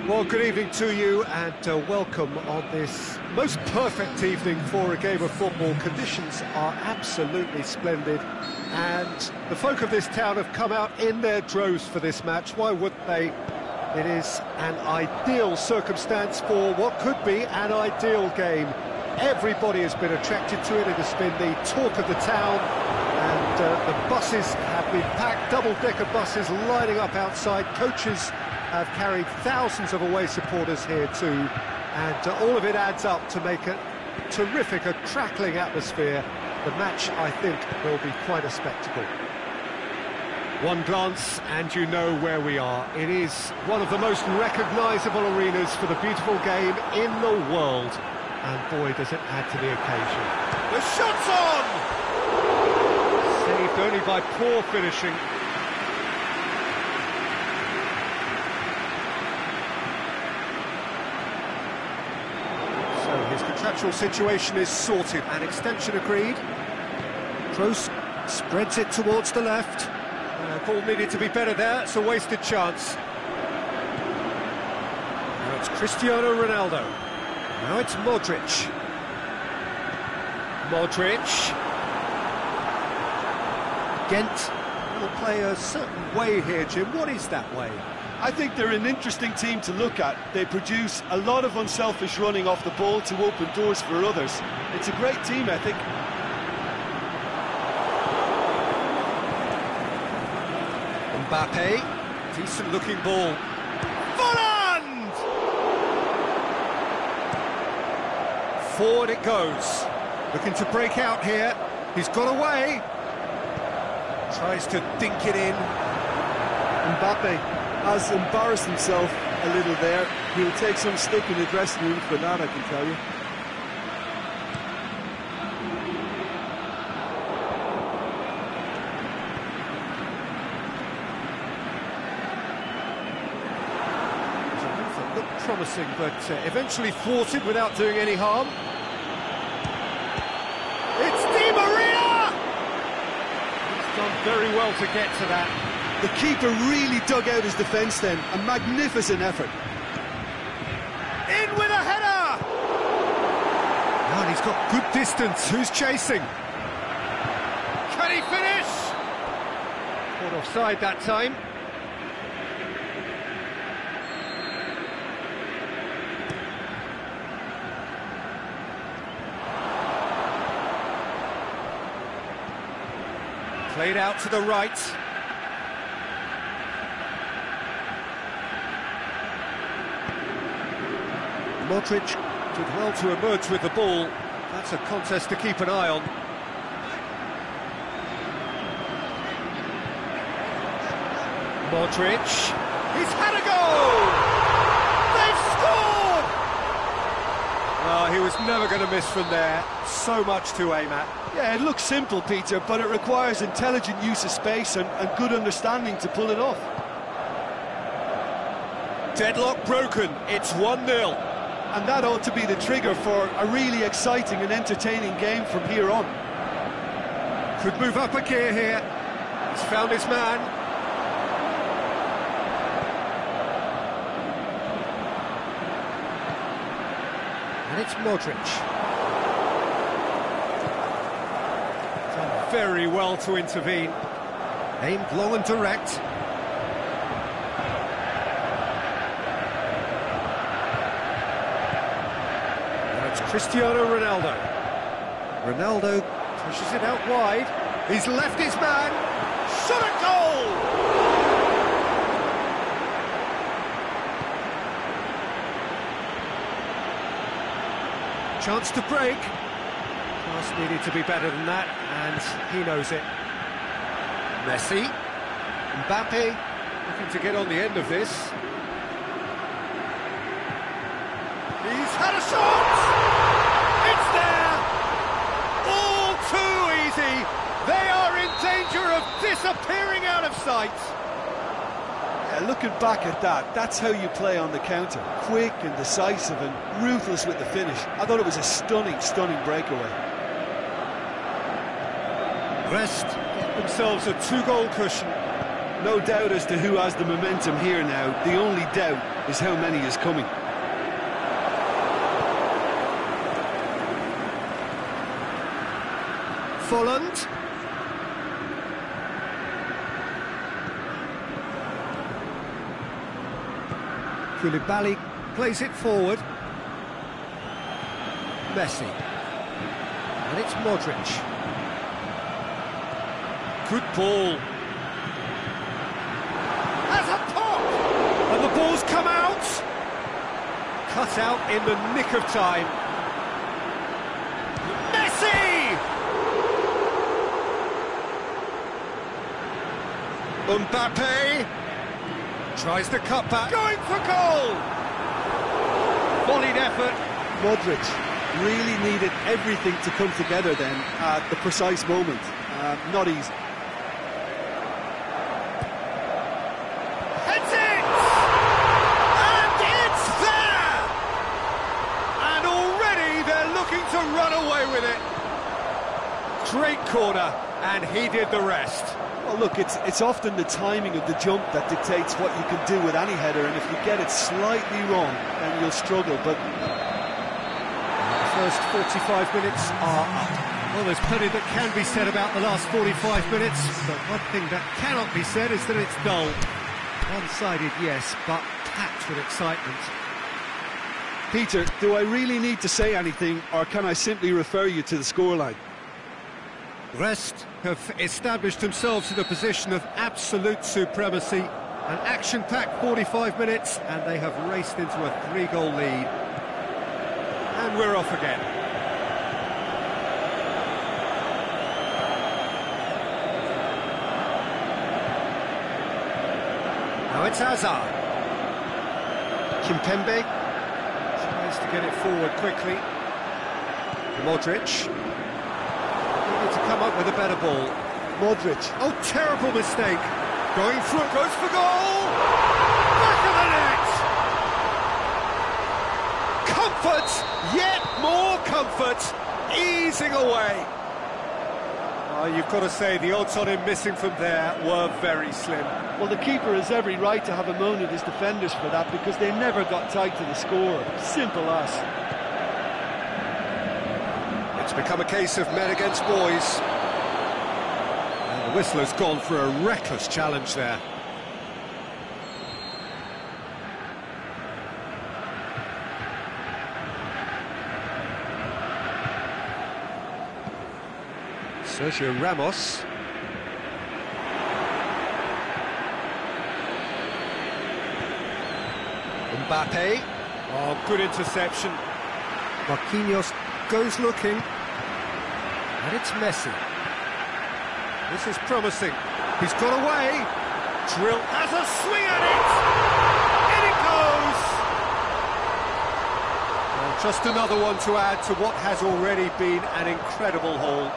Well, good evening to you and welcome on this most perfect evening for a game of football. Conditions are absolutely splendid and the folk of this town have come out in their droves for this match. Why wouldn't they? It is an ideal circumstance for what could be an ideal game. Everybody has been attracted to it. It has been the talk of the town and the buses have been packed, double-decker buses lining up outside. Coaches have carried thousands of away supporters here too, and all of it adds up to make a terrific, a crackling atmosphere. The match, I think, will be quite a spectacle. One glance and you know where we are. It is one of the most recognisable arenas for the beautiful game in the world, and boy does it add to the occasion. The shot's on! Saved only by poor finishing. His contractual situation is sorted. An extension agreed. Kroos spreads it towards the left. Ball needed to be better there. It's a wasted chance. Now it's Cristiano Ronaldo. Now it's Modric. Ghent will play a certain way here, Jim. What is that way? I think they're an interesting team to look at. They produce a lot of unselfish running off the ball to open doors for others. It's a great team ethic. Mbappe, decent looking ball. Volland! Forward it goes. Looking to break out here. He's got away. Tries to dink it in. Mbappe has embarrassed himself a little there. He'll take some stick in the dressing room for that, I can tell you. It looked promising, but eventually thwarted without doing any harm. It's Di Maria! He's done very well to get to that. The keeper really dug out his defence then. A magnificent effort. In with a header! Oh, and he's got good distance. Who's chasing? Can he finish? Caught offside that time. Played out to the right. Modric did well to emerge with the ball. That's a contest to keep an eye on. Modric, he's had a goal! They've scored! Oh, he was never going to miss from there. So much to aim at. Yeah, it looks simple, Peter, but it requires intelligent use of space and good understanding to pull it off. Deadlock broken, it's 1-0. And that ought to be the trigger for a really exciting and entertaining game from here on. Could move up a gear here. He's found his man. And it's Modric. Done very well to intervene. Aimed long and direct. Cristiano Ronaldo. Ronaldo pushes it out wide. He's left his man. Shot a goal! Chance to break. Pass needed to be better than that, and he knows it. Messi. Mbappe looking to get on the end of this. He's had a shot! It's there! All too easy! They are in danger of disappearing out of sight! Yeah, looking back at that, that's how you play on the counter. Quick and decisive and ruthless with the finish. I thought it was a stunning, stunning breakaway. Brest get themselves a 2-goal cushion. No doubt as to who has the momentum here now. The only doubt is how many is coming. Folland. Koulibaly plays it forward. Messi. And it's Modric. Good ball. Has a pop! And the ball's come out! Cut out in the nick of time. Messi! Mbappe tries the cutback, going for goal! Volleyed effort. Modric really needed everything to come together then at the precise moment. Not easy. Heads it! And it's there! And already they're looking to run away with it. Great corner, and he did the rest. Well, look, it's often the timing of the jump that dictates what you can do with any header, and if you get it slightly wrong, then you'll struggle. But the first 45 minutes are up. Well, there's plenty that can be said about the last 45 minutes, but one thing that cannot be said is that it's dull. One-sided, yes, but packed with excitement. Peter, do I really need to say anything, or can I simply refer you to the scoreline? Brest have established themselves in a position of absolute supremacy. An action-packed 45 minutes, and they have raced into a 3-goal lead. And we're off again. Now it's Hazard. Kimpembe tries to get it forward quickly. Modric. To come up with a better ball. Modric. Oh, terrible mistake. Going through it, goes for goal! Back of the net! Comfort, yet more comfort, easing away. Oh, you've got to say, the odds on him missing from there were very slim. Well, the keeper has every right to have a moan at his defenders for that, because they never got tight to the score. Simple as. It's become a case of men against boys. And the whistler's gone for a reckless challenge there. Sergio Ramos. Mbappe. Oh, good interception. Marquinhos goes looking. And it's Messi. This is promising. He's got away. Drill has a swing at it. In it goes. Well, just another one to add to what has already been an incredible haul.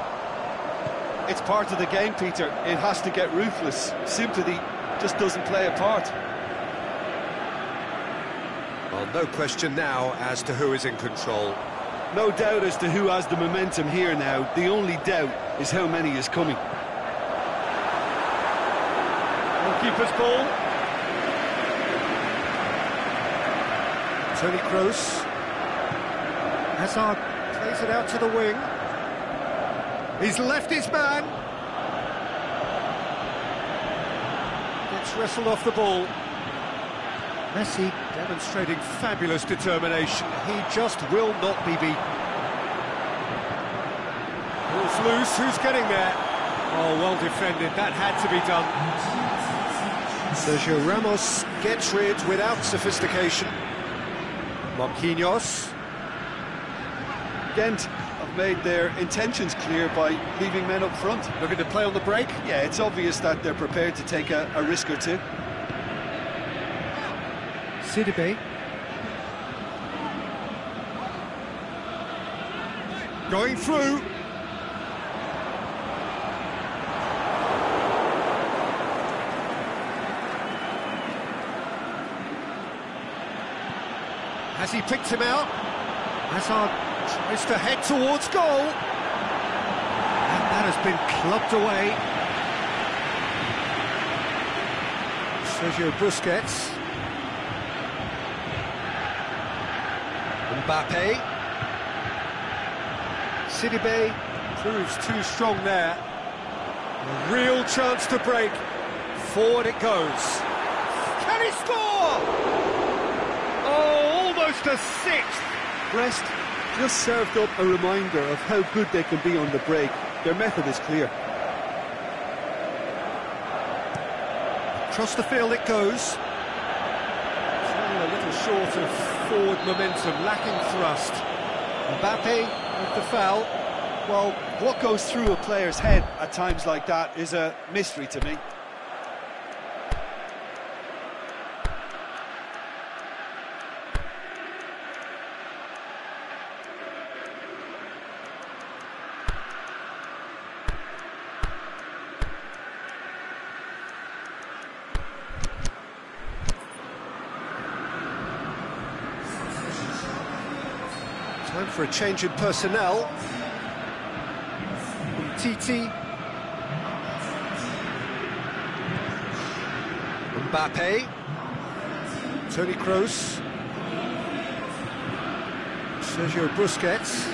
It's part of the game, Peter. It has to get ruthless. Sympathy just doesn't play a part. Well, no question now as to who is in control. No doubt as to who has the momentum here now. The only doubt is how many is coming. Goalkeeper's ball. Toni Kroos. Hazard plays it out to the wing. He's left his man. Gets wrestled off the ball. Messi demonstrating fabulous determination. He just will not be beaten. Ball's loose, who's getting there? Oh, well defended, that had to be done. Sergio Ramos gets rid without sophistication. Marquinhos. Ghent have made their intentions clear by leaving men up front. Looking to play on the break? Yeah, it's obvious that they're prepared to take a risk or two. Sidibe. Going through. Has he picked him out? Hazard tries to head towards goal. And that has been clubbed away. Sergio Busquets. Mbappe. Sidibe proves too strong there. A real chance to break. Forward it goes. Can he score? Oh, almost a sixth. Brest just served up a reminder of how good they can be on the break. Their method is clear. Across the field it goes. A little short of forward momentum, lacking thrust. Mbappe with the foul. Well, what goes through a player's head at times like that is a mystery to me. Time for a change in personnel. Titi. Mbappe. Toni Kroos. Sergio Busquets.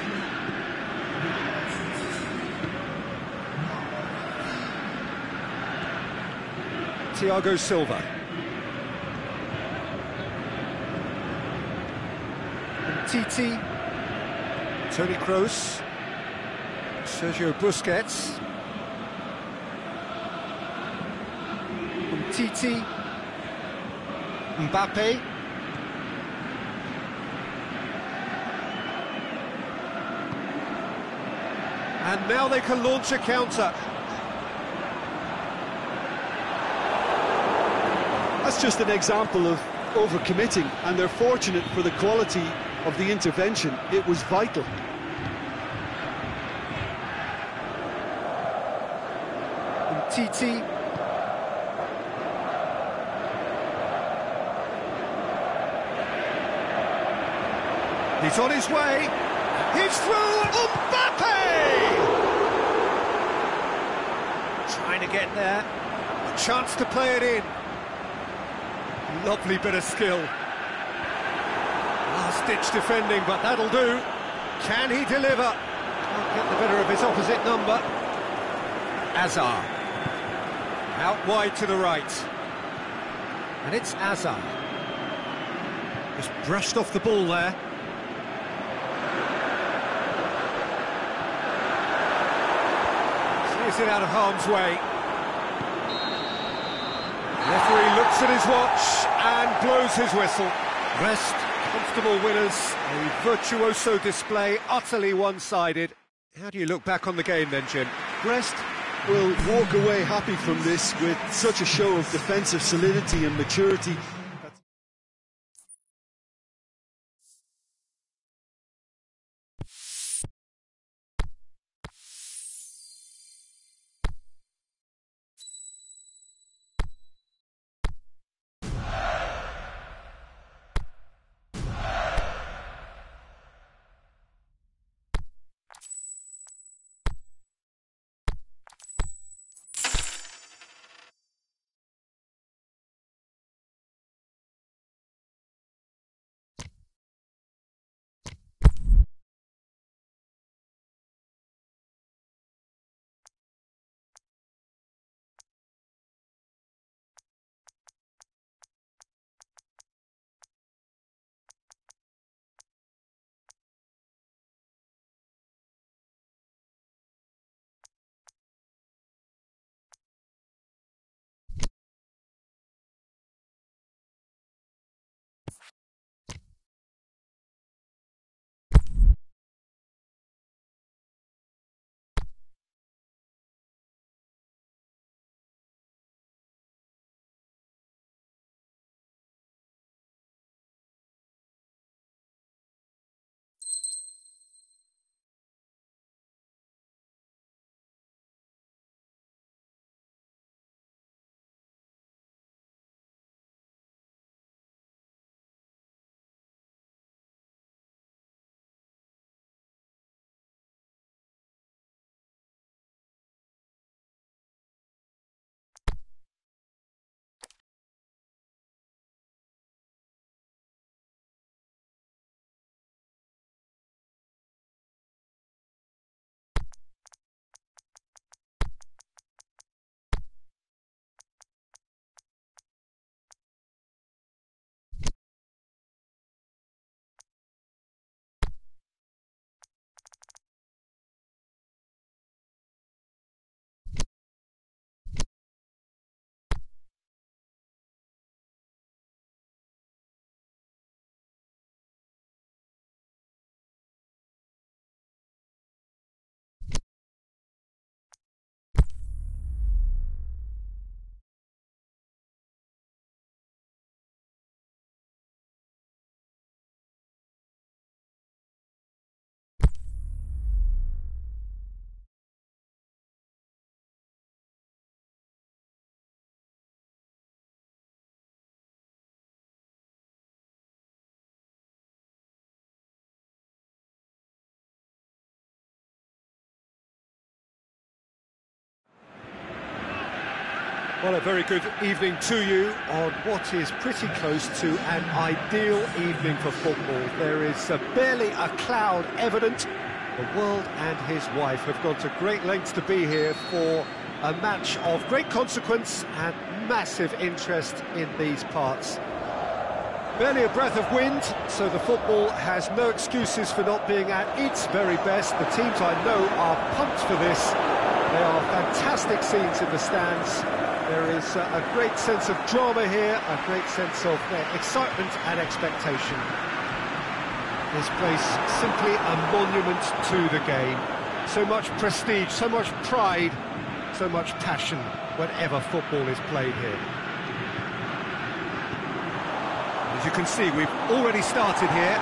Thiago Silva. Titi. Toni Kroos. Sergio Busquets. Titi. Mbappe. And now they can launch a counter. That's just an example of overcommitting, and they're fortunate for the quality of the intervention. It was vital. Titi. He's on his way. He's through. Mbappe! Trying to get there. A chance to play it in. Lovely bit of skill. Last-ditch defending, but that'll do. Can he deliver? Can't get the better of his opposite number. Azar. Out wide to the right. And it's Azar. Just brushed off the ball there. Sees it out of harm's way. Referee looks at his watch and blows his whistle. Brest, comfortable winners. A virtuoso display, utterly one-sided. How do you look back on the game then, Jim? Brest will walk away happy from this with such a show of defensive solidity and maturity. Well, a very good evening to you on what is pretty close to an ideal evening for football. There is barely a cloud evident. The world and his wife have gone to great lengths to be here for a match of great consequence and massive interest in these parts. Barely a breath of wind, so the football has no excuses for not being at its very best. The teams I know are pumped for this. They are fantastic scenes in the stands. There is a great sense of drama here, a great sense of excitement and expectation. This place simply a monument to the game. So much prestige, so much pride, so much passion whenever football is played here. As you can see, we've already started here.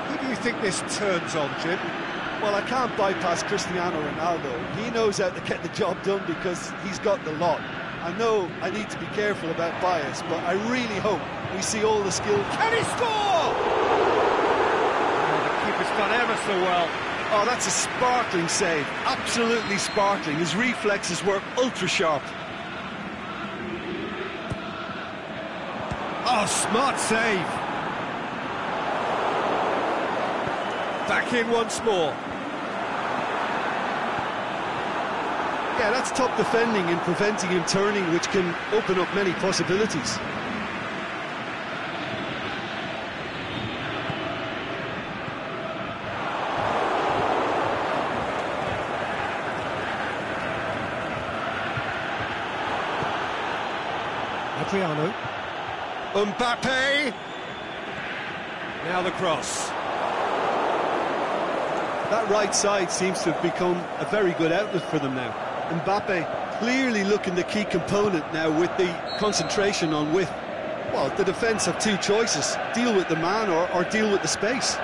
Who do you think this turns on, Jim? Well, I can't bypass Cristiano Ronaldo. He knows how to get the job done because he's got the lot. I know I need to be careful about bias, but I really hope we see all the skill. Can he score? Oh, the keeper's done ever so well. Oh, that's a sparkling save. Absolutely sparkling. His reflexes were ultra sharp. Oh, smart save. Back in once more. Yeah, that's top defending and preventing him turning, which can open up many possibilities. Adriano. Mbappe. Now the cross. That right side seems to have become a very good outlet for them now. Mbappe clearly looking the key component now with the concentration on width. Well, the defence have two choices: deal with the man or deal with the space.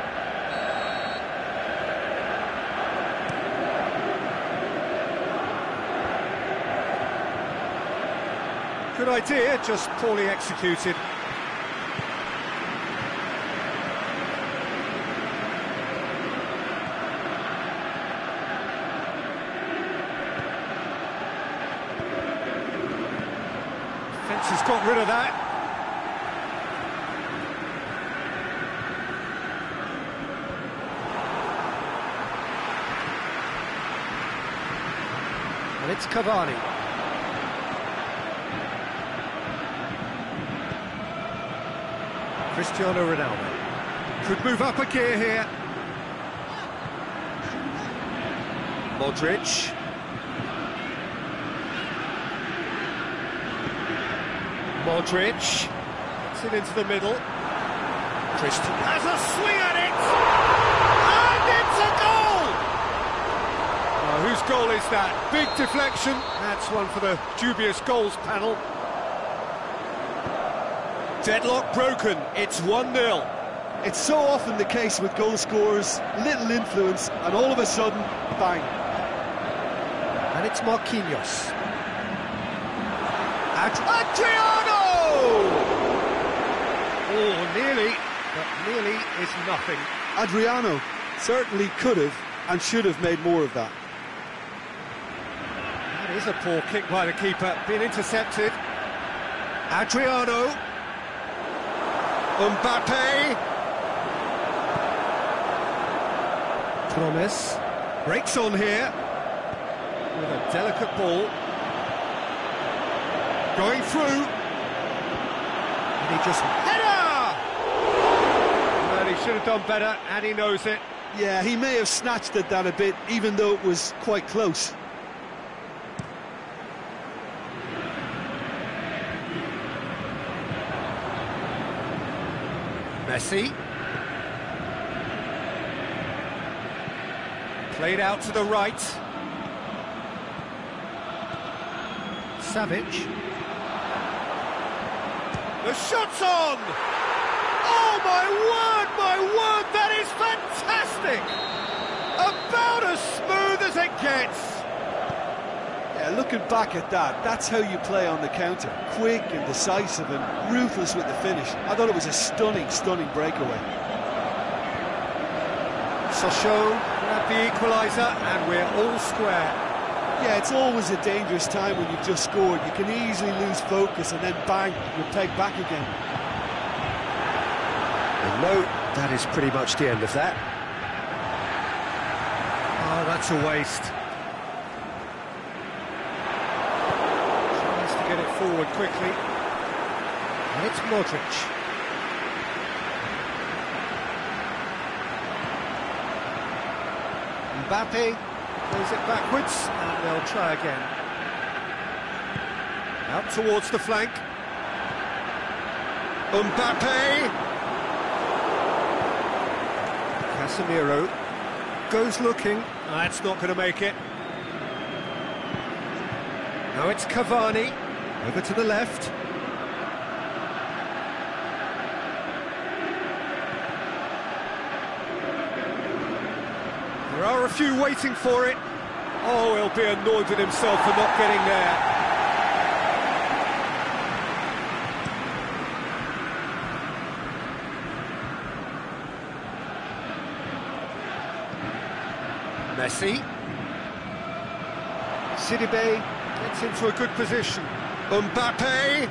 Good idea, just poorly executed. Defence has got rid of that. And it's Cavani. Cristiano Ronaldo could move up a gear here. Modric. Modric gets it into the middle. Christian has a swing at it, and it's a goal! Whose goal is that? Big deflection. That's one for the dubious goals panel. Deadlock broken, it's 1-0. It's so often the case with goal scorers, little influence, and all of a sudden, bang. And it's Marquinhos. Adriano! Oh, nearly, but nearly is nothing. Adriano certainly could have and should have made more of that. That is a poor kick by the keeper, being intercepted. Adriano. Mbappe. Promise. Breaks on here. With a delicate ball. Going through. And he just... Header! Well, he should have done better, and he knows it. Yeah, he may have snatched at that a bit, even though it was quite close. Messi. Played out to the right. Savic. The shot's on! Oh, my word, that is fantastic! About as smooth as it gets! Yeah, looking back at that, that's how you play on the counter. Quick and decisive and ruthless with the finish. I thought it was a stunning, stunning breakaway. Sochaux grabbed the equaliser, and we're all square. Yeah, it's always a dangerous time when you've just scored. You can easily lose focus and then bang, you're pegged back again. And no, that is pretty much the end of that. Oh, that's a waste. Tries to get it forward quickly. And it's Modric. Mbappe plays it backwards, and they'll try again. Out towards the flank. Mbappe! Casemiro goes looking. That's not going to make it. Now it's Cavani, over to the left. There are a few waiting for it. Oh, he'll be annoyed with himself for not getting there. Messi. Sidibe gets into a good position. Mbappe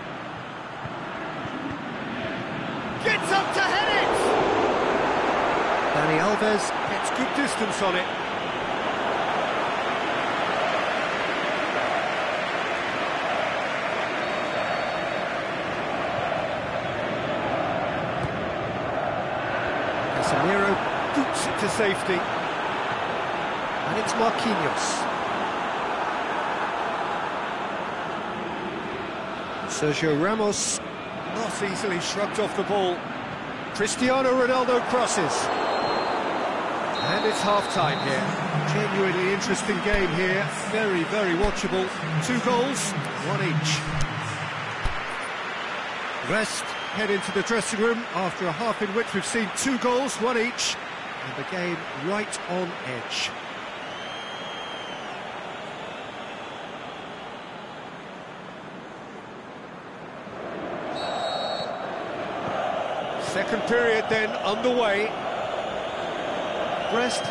gets up to head it! Dani Alves gets good distance on it. Casemiro boots it to safety. And it's Marquinhos. Sergio Ramos not easily shrugged off the ball. Cristiano Ronaldo crosses. And it's half-time here. Genuinely interesting game here. Very, very watchable. 2 goals, 1 each. Rest head into the dressing room after a half in which we've seen 2 goals, 1 each. And the game right on edge. Second period then underway. Brest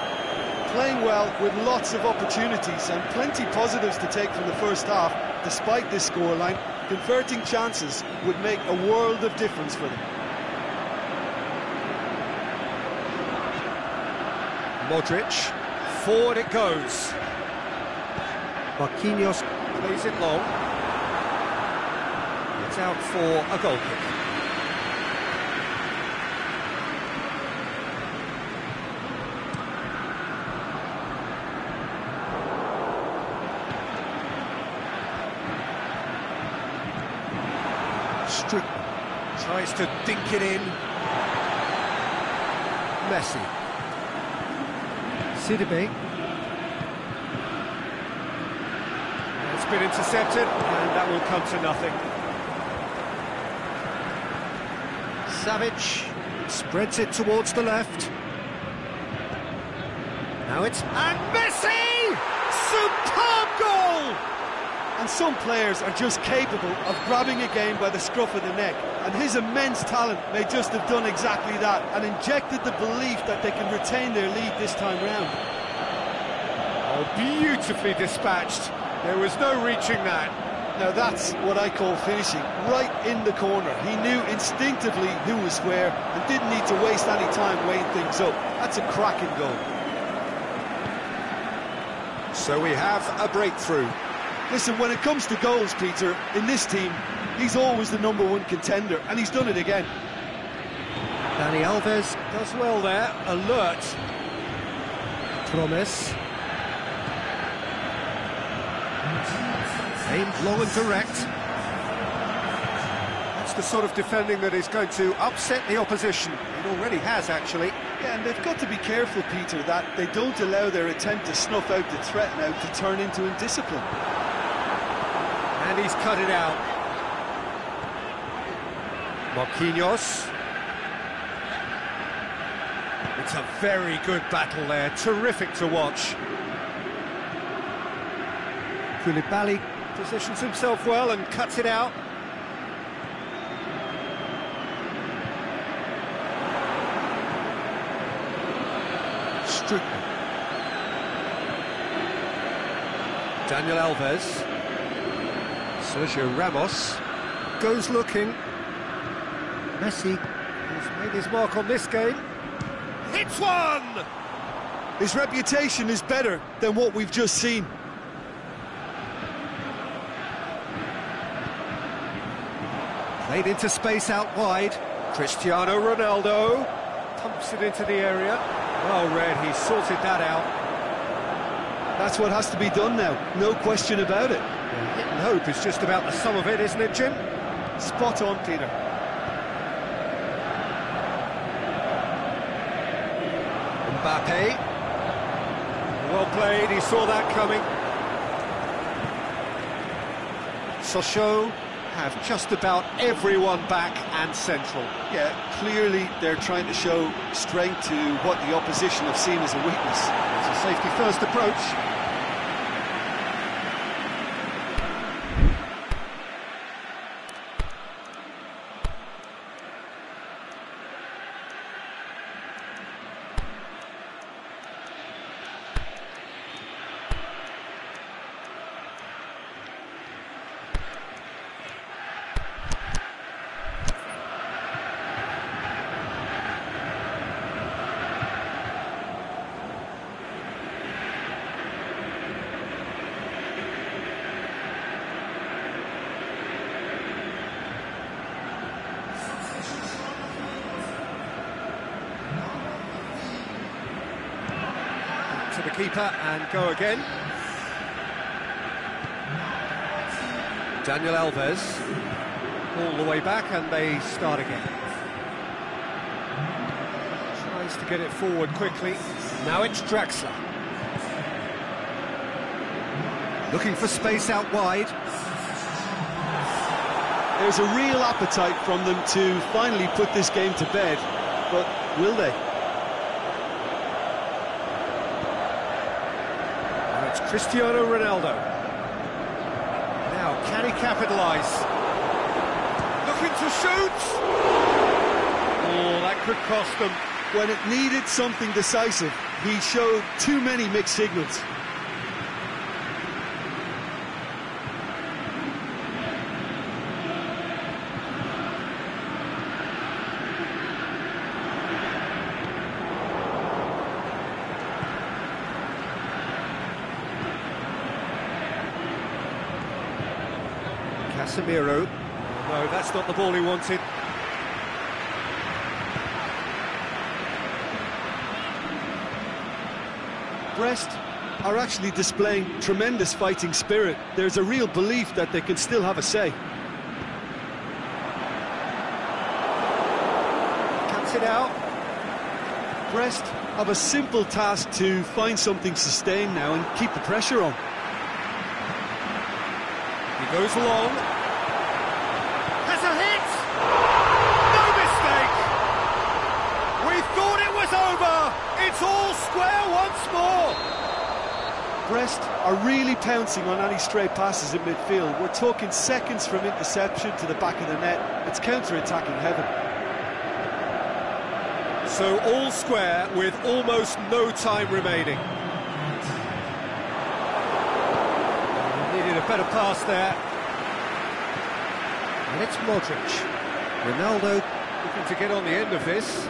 playing well with lots of opportunities and plenty positives to take from the first half. Despite this scoreline, converting chances would make a world of difference for them. Modric, forward it goes. Marquinhos plays it long. It's out for a goal kick. Tries to dink it in. Messi. Sidibe. It's been intercepted, and that will come to nothing. Savic spreads it towards the left. Now it's... And Messi! Superb goal! And some players are just capable of grabbing a game by the scruff of the neck, and his immense talent may just have done exactly that and injected the belief that they can retain their lead this time round. Oh, beautifully dispatched. There was no reaching that. Now that's what I call finishing, right in the corner. He knew instinctively who was where and didn't need to waste any time weighing things up. That's a cracking goal. So we have a breakthrough. Listen, when it comes to goals, Peter, in this team, he's always the #1 contender, and he's done it again. Dani Alves does well there, alert. Promise. Aimed long and direct. That's the sort of defending that is going to upset the opposition. It already has, actually. Yeah, and they've got to be careful, Peter, that they don't allow their attempt to snuff out the threat now to turn into indiscipline. And he's cut it out. Marquinhos. It's a very good battle there, terrific to watch. Koulibaly positions himself well and cuts it out. Daniel Alves. Sergio Ramos goes looking. Messi has made his mark on this game. Hits one! His reputation is better than what we've just seen. Played into space out wide. Cristiano Ronaldo pumps it into the area. Well read, he sorted that out. That's what has to be done now, no question about it. Hit and hope is just about the sum of it, isn't it, Jim? Spot on, Peter. Mbappe. Well played, he saw that coming. Sochaux have just about everyone back and central. Yeah, clearly they're trying to show strength to what the opposition have seen as a weakness. It's a safety-first approach. To the keeper and go again. Daniel Alves all the way back and they start again. Tries to get it forward quickly. Now it's Draxler. Looking for space out wide. There's a real appetite from them to finally put this game to bed, but will they? It's Cristiano Ronaldo. Now, can he capitalise? Looking to shoot! Oh, that could cost them. When it needed something decisive, he showed too many mixed signals. Casemiro. No, that's not the ball he wanted. Brest are actually displaying tremendous fighting spirit. There's a real belief that they can still have a say. Cuts it out. Brest have a simple task to find something sustained now and keep the pressure on. He goes long. Has a hit! No mistake! We thought it was over! It's all square once more! Brest are really pouncing on any stray passes in midfield. We're talking seconds from interception to the back of the net. It's counter-attacking heaven. So all square with almost no time remaining. Needed a better pass there. And it's Modric. Ronaldo looking to get on the end of this.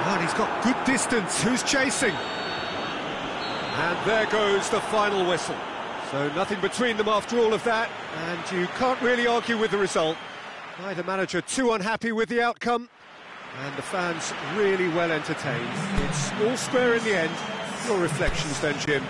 And he's got good distance. Who's chasing? And there goes the final whistle. So nothing between them after all of that. And you can't really argue with the result. Neither manager too unhappy with the outcome. And the fans really well entertained. It's all square in the end. Your reflections then, Jim?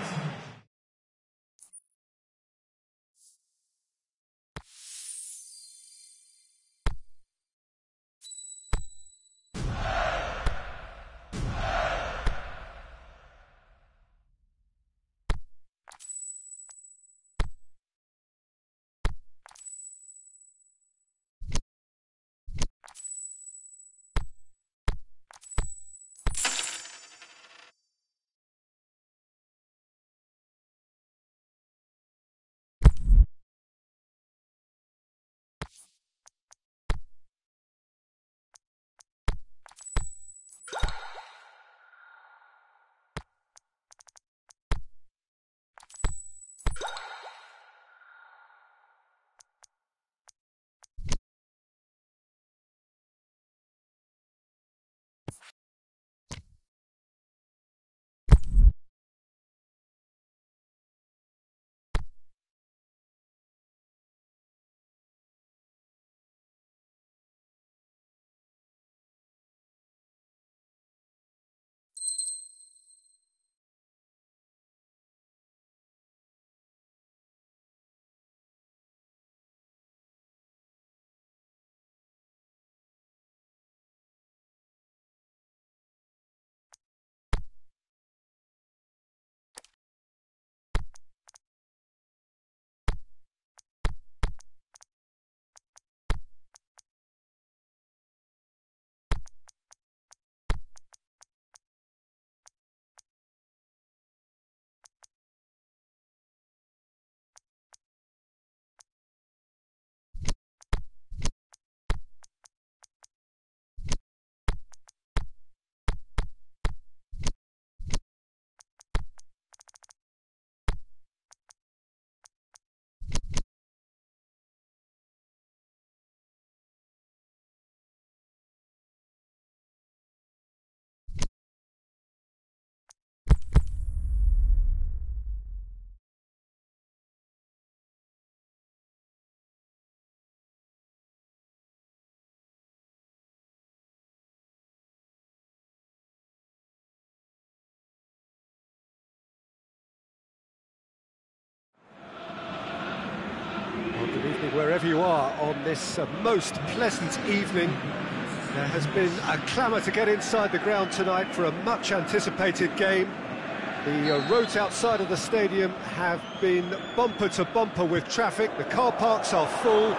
wherever you are on this most pleasant evening. There has been a clamour to get inside the ground tonight for a much-anticipated game. The roads outside of the stadium have been bumper to bumper with traffic. The car parks are full.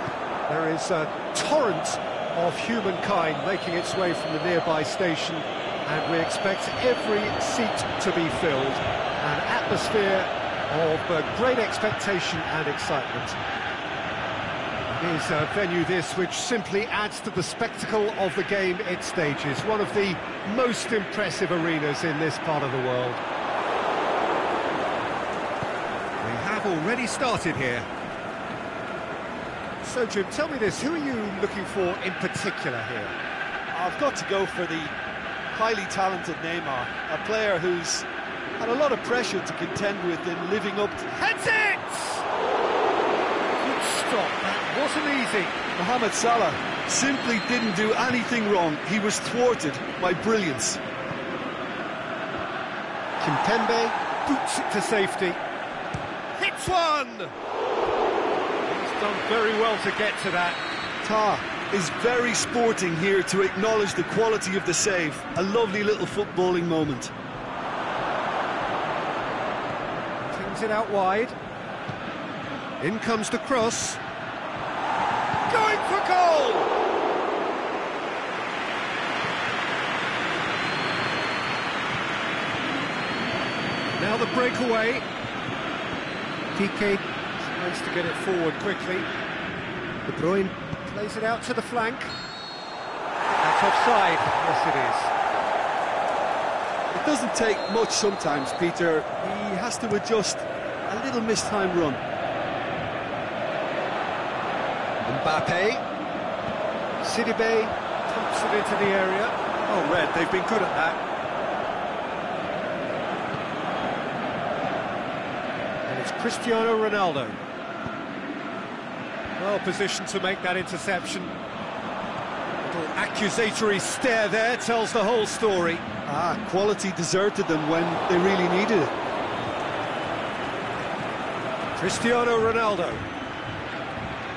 There is a torrent of humankind making its way from the nearby station, and we expect every seat to be filled. An atmosphere of great expectation and excitement. It is a venue this which simply adds to the spectacle of the game it stages. One of the most impressive arenas in this part of the world. We have already started here. So, Jim, tell me this, who are you looking for in particular here? I've got to go for the highly talented Neymar, a player who's had a lot of pressure to contend with in living up to... Heads it! Good stop, that wasn't easy. Mohamed Salah simply didn't do anything wrong. He was thwarted by brilliance. Kimpembe boots it to safety. Hits one! Done very well to get to that. Ta is very sporting here to acknowledge the quality of the save. A lovely little footballing moment. Flings it out wide. In comes the cross. Going for goal! Now the breakaway. PK tries to get it forward quickly. De Bruyne plays it out to the flank. That's offside. Yes, It doesn't take much sometimes, Peter. He has to adjust a little mistimed run. Mbappe. Sidibe pumps it into the area. Oh, Red, they've been good at that. And it's Cristiano Ronaldo. Well positioned to make that interception. Little accusatory stare there tells the whole story. Quality deserted them when they really needed it. Cristiano Ronaldo.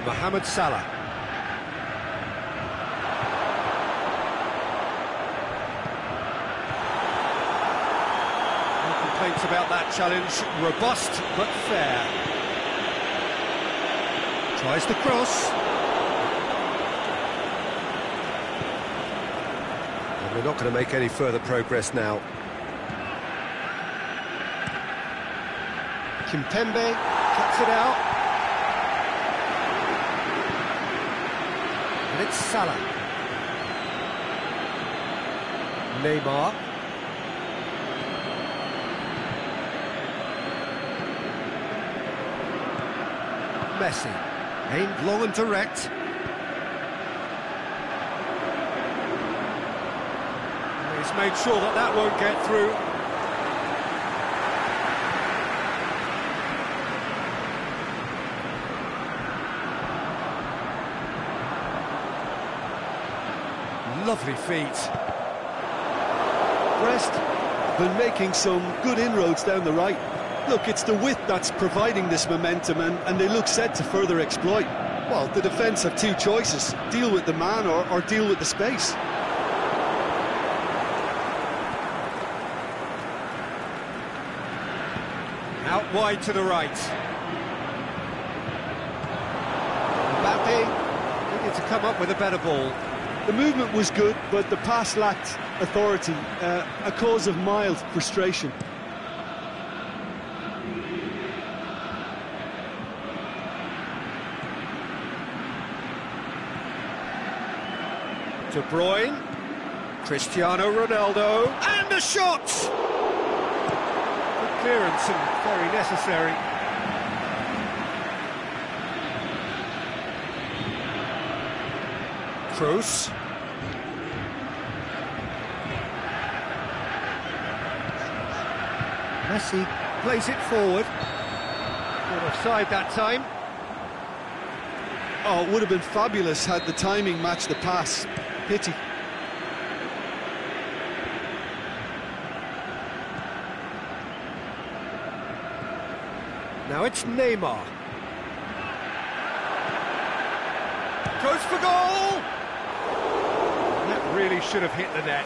Mohamed Salah. No complaints about that challenge. Robust but fair. Tries to cross. And we're not going to make any further progress now. Kimpembe cuts it out. And it's Salah. Neymar. Messi. Aimed long and direct. He's made sure that that won't get through. Lovely feet. Brest have been making some good inroads down the right. Look, it's the width that's providing this momentum, and they look set to further exploit. Well, the defence have two choices: deal with the man or deal with the space. Out wide to the right. Mbappe needed to come up with a better ball. The movement was good, but the pass lacked authority, a cause of mild frustration. De Bruyne, Cristiano Ronaldo, and a shot! Good clearance and very necessary. Kroos. Messi plays it forward. Not offside that time. Oh, it would have been fabulous had the timing matched the pass. Pity. Now it's Neymar. Goes for goal! That really should have hit the net.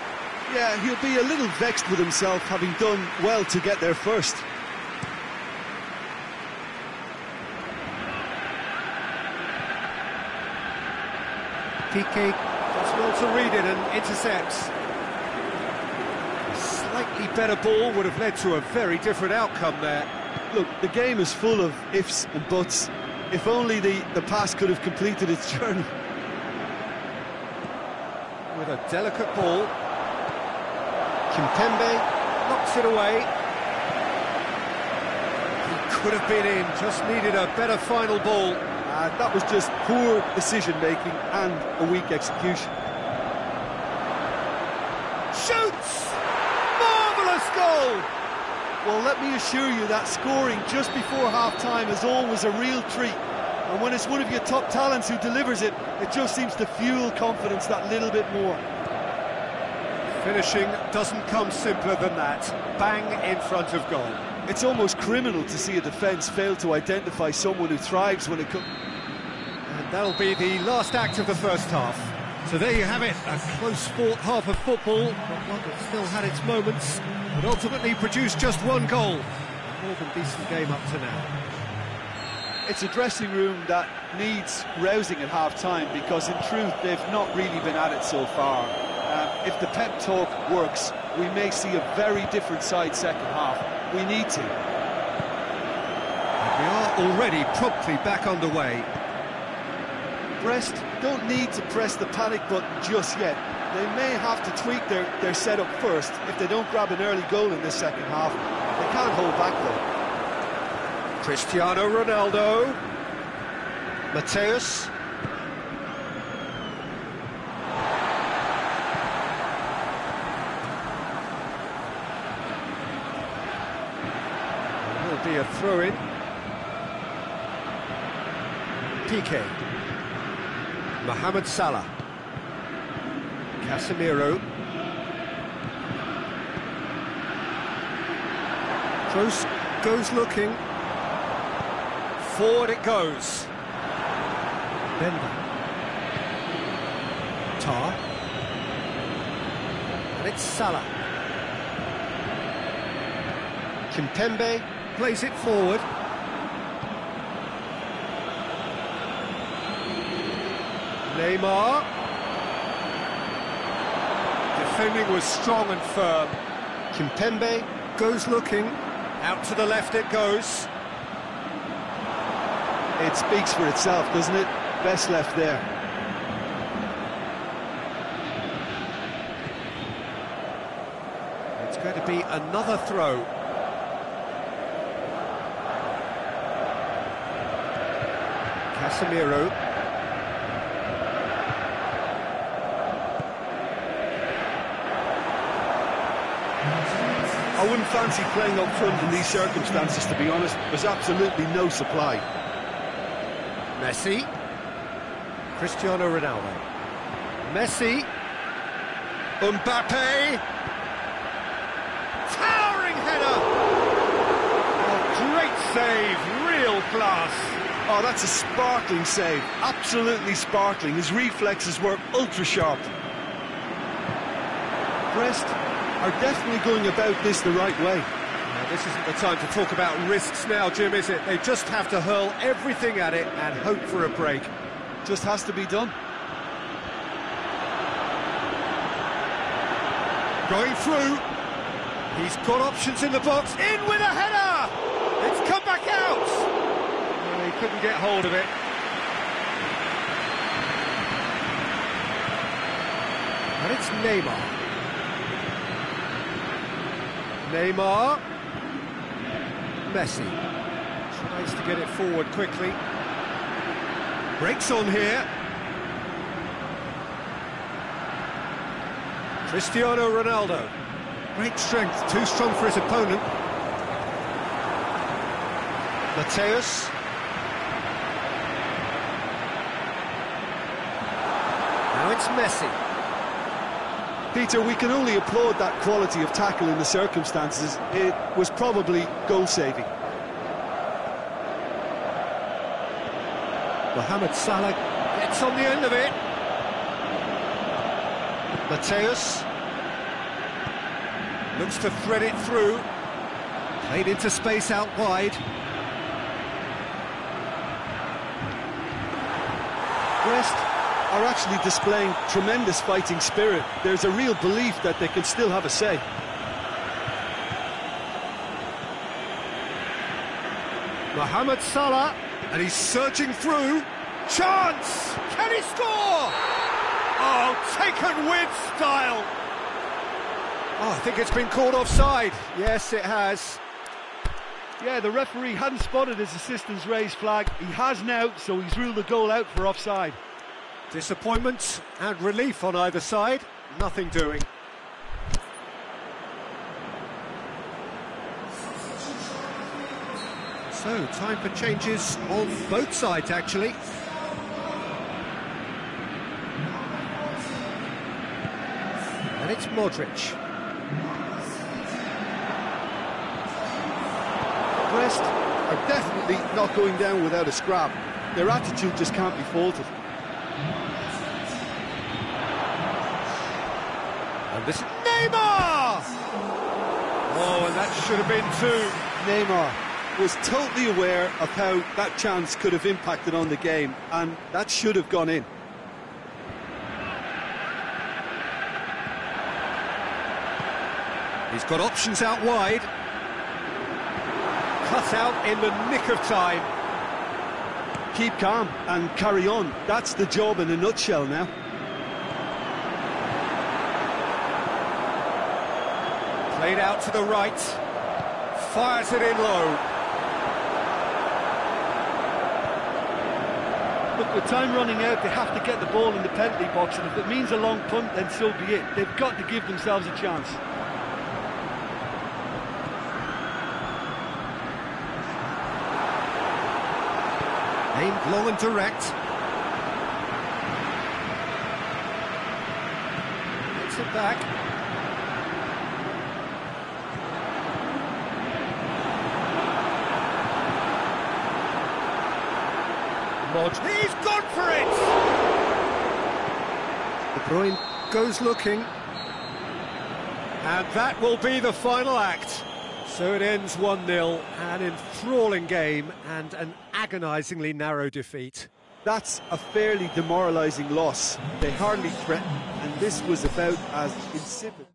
Yeah, he'll be a little vexed with himself, having done well to get there first. Piqué does well to read it and intercepts. A slightly better ball would have led to a very different outcome there. Look, the game is full of ifs and buts. If only the pass could have completed its journey. With a delicate ball. Kimpembe knocks it away. He could have been in, just needed a better final ball. That was just poor decision-making and a weak execution. Shoots! Marvellous goal! Well, let me assure you that scoring just before half-time is always a real treat. And when it's one of your top talents who delivers it, it just seems to fuel confidence that little bit more. Finishing doesn't come simpler than that. Bang in front of goal. It's almost criminal to see a defence fail to identify someone who thrives when it comes... And that'll be the last act of the first half. So there you have it, a close-fought half of football, but one that still had its moments, but ultimately produced just one goal. A more than decent game up to now. It's a dressing room that needs rousing at half-time, because in truth they've not really been at it so far. If the pep talk works, we may see a very different side second half. We need to. And we are already promptly back underway. Brest don't need to press the panic button just yet. They may have to tweak their setup first. If they don't grab an early goal in this second half, they can't hold back though. Cristiano Ronaldo. Mateus. Will be a throw-in. Piqué. Mohamed Salah. Casemiro. Kroos goes looking. Forward it goes. Bender. Tar. And it's Salah. Kimpembe plays it forward. Neymar. Defending was strong and firm. Kimpembe goes looking. Out to the left it goes. It speaks for itself, doesn't it? Best left there. It's going to be another throw. Casemiro. I wouldn't fancy playing up front in these circumstances, to be honest. There's absolutely no supply. Messi. Cristiano Ronaldo. Messi. Mbappe. Towering header. Oh, great save, real class. Oh, that's a sparkling save. Absolutely sparkling. His reflexes were ultra-sharp. Brest are definitely going about this the right way. Now, this isn't the time to talk about risks now, Jim, is it? They just have to hurl everything at it and hope for a break. Just has to be done. Going through. He's got options in the box. In with a header! It's come back out! Oh, he couldn't get hold of it. And it's Neymar. Neymar. Messi. Tries to get it forward quickly. Breaks on here. Cristiano Ronaldo. Great strength, too strong for his opponent. Mateus. Now it's Messi. Peter, we can only applaud that quality of tackle in the circumstances. It was probably goal-saving. Mohamed Salah gets Gets on the end of it. Mateus looks to thread it through. Played into space out wide. Brest are actually displaying tremendous fighting spirit. There's a real belief that they can still have a say. Mohamed Salah, and he's surging through. Chance! Can he score? Oh, taken with style. Oh, I think it's been called offside. Yes, it has. Yeah, the referee hadn't spotted his assistant's raised flag. He has now, so he's ruled the goal out for offside. Disappointment and relief on either side. Nothing doing. So, time for changes on both sides, actually. And it's Modric. Brest are definitely not going down without a scrap. Their attitude just can't be faulted. And this is Neymar! Oh, and that should have been two. Neymar was totally aware of how that chance could have impacted on the game, and that should have gone in. He's got options out wide. Cut out in the nick of time. Keep calm and carry on. That's the job in a nutshell now. Played out to the right. Fires it in low. Look, with time running out, they have to get the ball in the penalty box, and if it means a long punt, then so be it. They've got to give themselves a chance. Aimed long and direct. Gets it back. He's gone for it! De Bruyne goes looking. And that will be the final act. So it ends 1-0, an enthralling game and an agonisingly narrow defeat. That's a fairly demoralising loss. They hardly threatened, and this was about as insipid.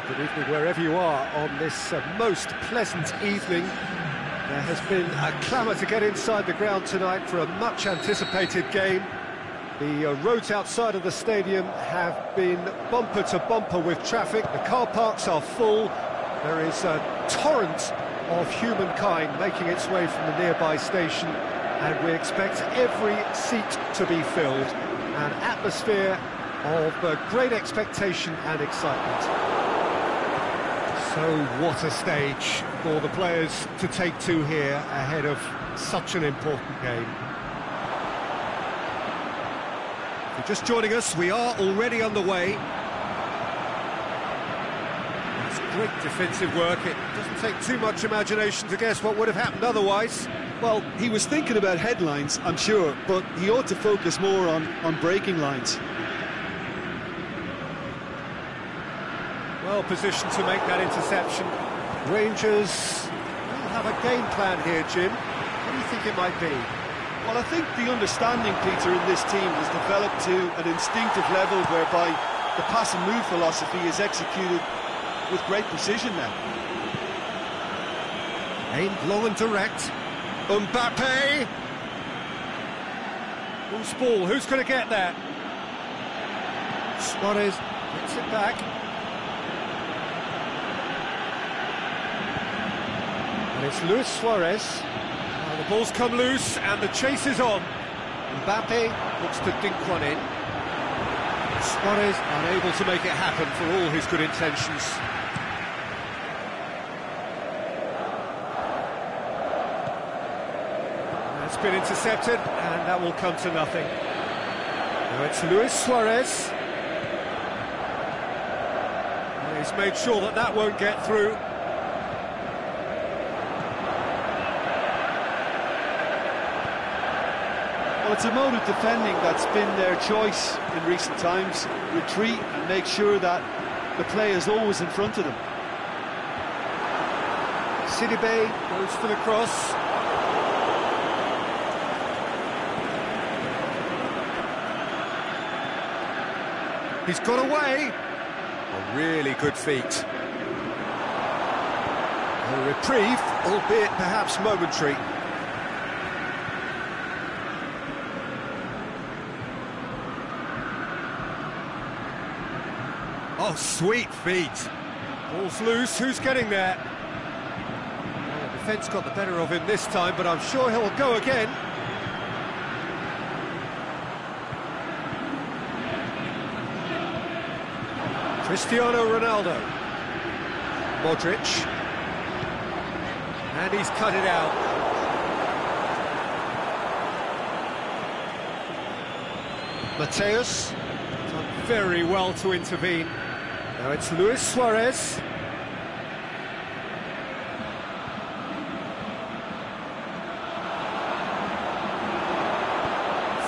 Good evening wherever you are on this most pleasant evening. There has been a clamour to get inside the ground tonight for a much-anticipated game. The roads outside of the stadium have been bumper to bumper with traffic. The car parks are full. There is a torrent of humankind making its way from the nearby station, and we expect every seat to be filled. An atmosphere of great expectation and excitement. So what a stage for the players to take to here ahead of such an important game. If you're just joining us, we are already underway. It's great defensive work. It doesn't take too much imagination to guess what would have happened otherwise. Well, he was thinking about headlines, I'm sure, but he ought to focus more on breaking lines. Well positioned to make that interception. Rangers will have a game plan here, Jim. What do you think it might be? Well, I think the understanding, Peter, in this team has developed to an instinctive level whereby the pass and move philosophy is executed with great precision now. Aimed long and direct. Mbappe! Loose ball, who's going to get that? Suarez gets it back. And it's Luis Suarez. The ball's come loose and the chase is on. Mbappe looks to dink one in. Suarez unable to make it happen for all his good intentions. That's been intercepted and that will come to nothing. Now it's Luis Suarez. And he's made sure that that won't get through. Well, it's a mode of defending that's been their choice in recent times. Retreat and make sure that the play is always in front of them. Sidibe goes for the cross. He's got away. A really good feat. A reprieve, albeit perhaps momentary. Oh, sweet feet. Ball's loose, who's getting there? Well, the defence got the better of him this time, but I'm sure he'll go again. Cristiano Ronaldo. Modric. And he's cut it out. Mateus. Done very well to intervene. Now it's Luis Suarez.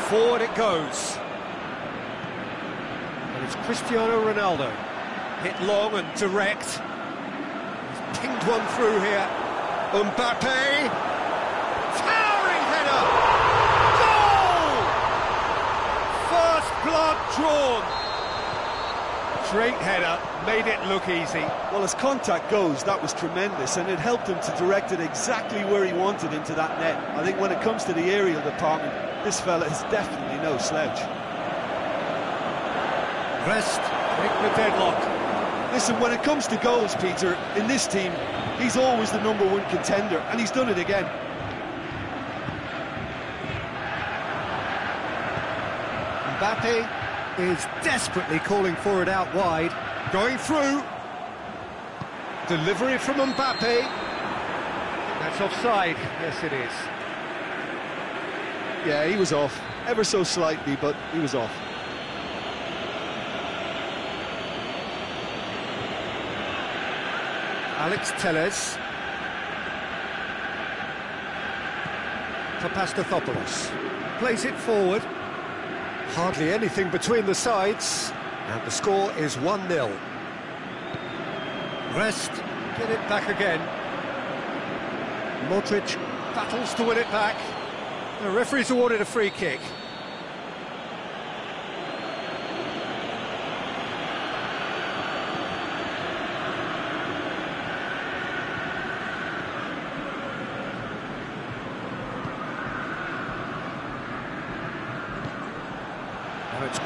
Forward it goes. And it's Cristiano Ronaldo. Hit long and direct. He's pinged one through here. Mbappe. Towering header. Goal! First blood drawn. Great header, made it look easy. Well, as contact goes, that was tremendous, and it helped him to direct it exactly where he wanted into that net. I think when it comes to the aerial department, this fella is definitely no slouch. Rest, break the deadlock. Listen, when it comes to goals, Peter, in this team, he's always the #1 contender, and he's done it again. Mbappe is desperately calling for it out wide. Going through. Delivery from Mbappe. That's offside. Yes, it is. Yeah, he was off. Ever so slightly, but he was off. Alex Telles. Papastathopoulos. Plays it forward. Hardly anything between the sides, and the score is 1-0. Rest, get it back again. Modric battles to win it back. The referee's awarded a free kick.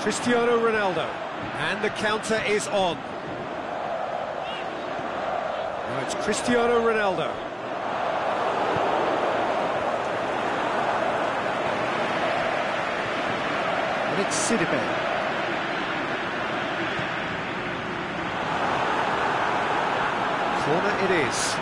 Cristiano Ronaldo, and the counter is on. Now it's Cristiano Ronaldo. And it's Sidibe. Corner it is.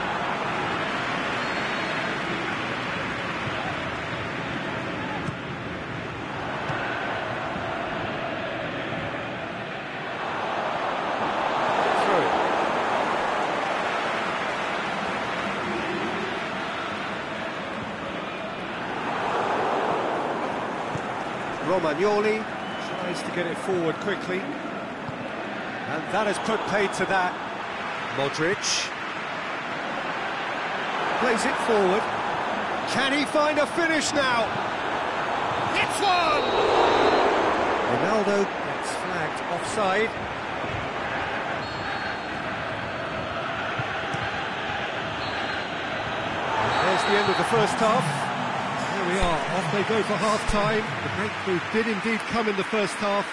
Romagnoli tries to get it forward quickly, and that has put paid to that. Modric plays it forward. Can he find a finish now? It's one! Ronaldo gets flagged offside. There's the end of the first half. Here we are, off they go for half-time. The breakthrough did indeed come in the first half,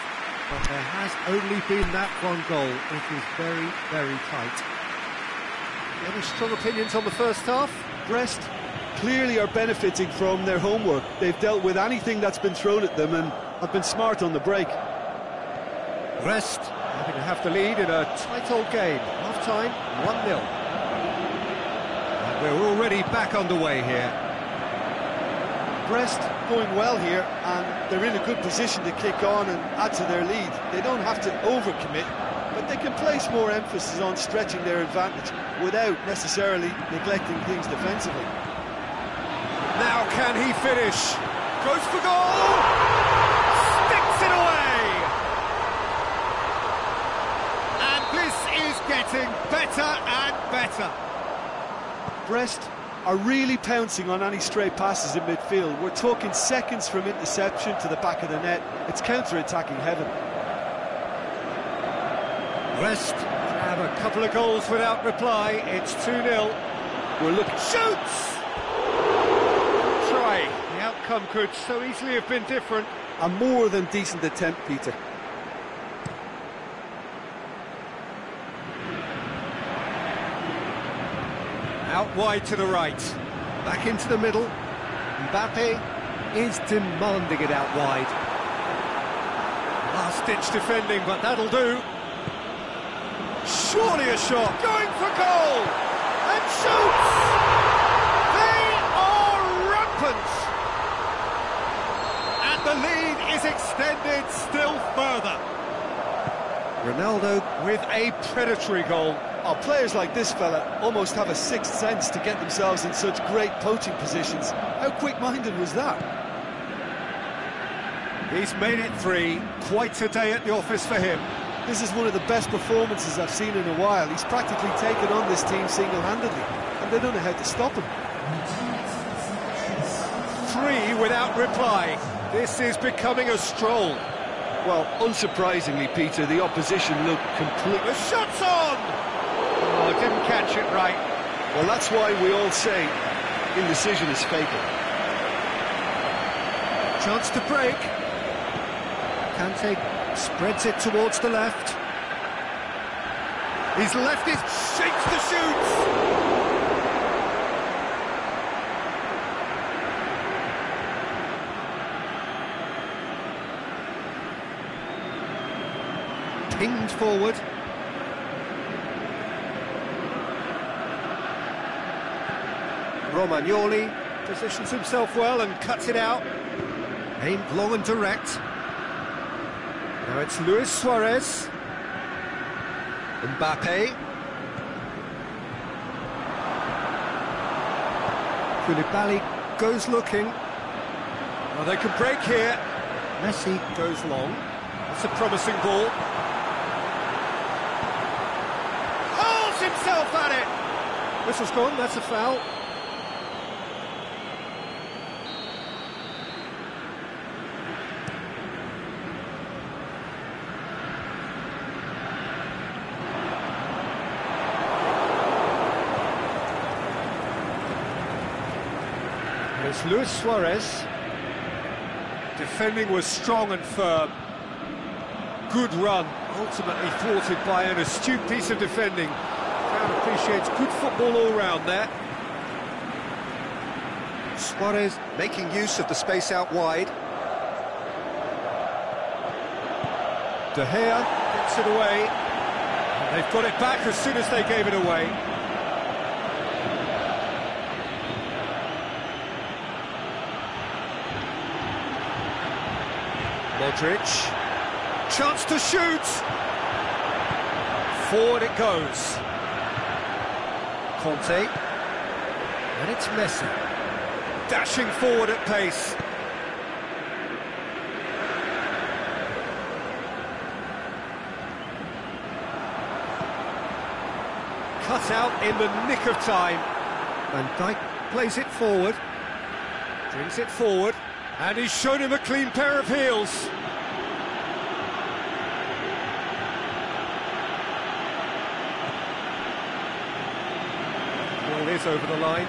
but there has only been that one goal. It is very, very tight. Any strong opinions on the first half? Brest clearly are benefiting from their homework. They've dealt with anything that's been thrown at them and have been smart on the break. Brest having to have the lead in a tight old game. Half-time, 1-0. And we're already back underway here. Brest going well here, and they're in a good position to kick on and add to their lead. They don't have to overcommit, but they can place more emphasis on stretching their advantage without necessarily neglecting things defensively. Now can he finish? Goes for goal! Sticks it away! And this is getting better and better. Brest are really pouncing on any stray passes in midfield. We're talking seconds from interception to the back of the net. It's counter-attacking heaven. Brest have a couple of goals without reply. It's 2-0. We're looking... Shoots! Try. The outcome could so easily have been different. A more than decent attempt, Peter. Out wide to the right, back into the middle. Mbappe is demanding it out wide. Last-ditch defending, but that'll do. Surely a shot, going for goal, and shoots! They are rampant! And the lead is extended still further. Ronaldo with a predatory goal. Oh, players like this fella almost have a sixth sense to get themselves in such great poaching positions. How quick-minded was that? He's made it 3. Quite a day at the office for him. This is one of the best performances I've seen in a while. He's practically taken on this team single-handedly, and they don't know how to stop him. 3 without reply. This is becoming a stroll. Well, unsurprisingly, Peter, the opposition looked complete... The shot's on! Oh, didn't catch it right. Well, that's why we all say indecision is fatal. Chance to break. Kante spreads it towards the left. He's left it, shakes the shoots! Pinged forward. Romagnoli positions himself well and cuts it out. Aimed long and direct. Now it's Luis Suarez. Mbappe. Koulibaly goes looking. Well, they can break here. Messi goes long. That's a promising ball. Hurls himself at it! Whistle's gone, that's a foul. It's Luis Suarez. Defending was strong and firm. good run, ultimately thwarted by an astute piece of defending. Crowd appreciates good football all round there. Suarez making use of the space out wide. De Gea gets it away. And they've got it back as soon as they gave it away. Modric. Chance to shoot. Forward it goes. Conte. And it's Messi. Dashing forward at pace. Cut out in the nick of time. Van Dijk plays it forward. Brings it forward. And he's shown him a clean pair of heels. Ball is over the line.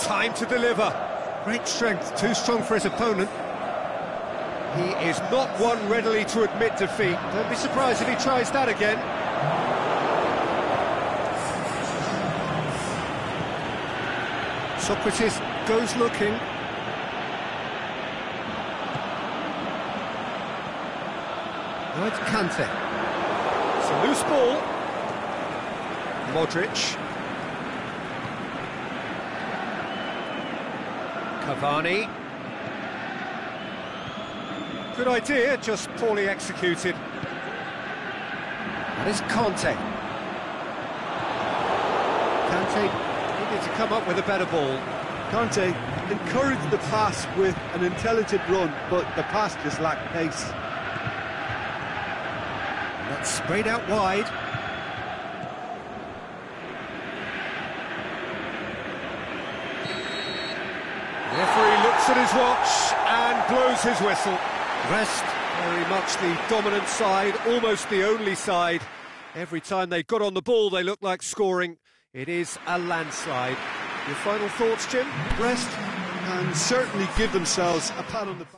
Time to deliver. Great strength, too strong for his opponent. He is not one readily to admit defeat. Don't be surprised if he tries that again. Socrates goes looking. Now it's Kante. It's a loose ball. Modric. Cavani. Good idea, just poorly executed. That is Conte. Kante needed to come up with a better ball. Conte encouraged the pass with an intelligent run, but the pass just lacked pace. That's sprayed out wide. Referee looks at his watch and blows his whistle. Rest, very much the dominant side, almost the only side. Every time they got on the ball, they looked like scoring. It is a landslide. Your final thoughts, Jim? Rest and certainly give themselves a pat on the back.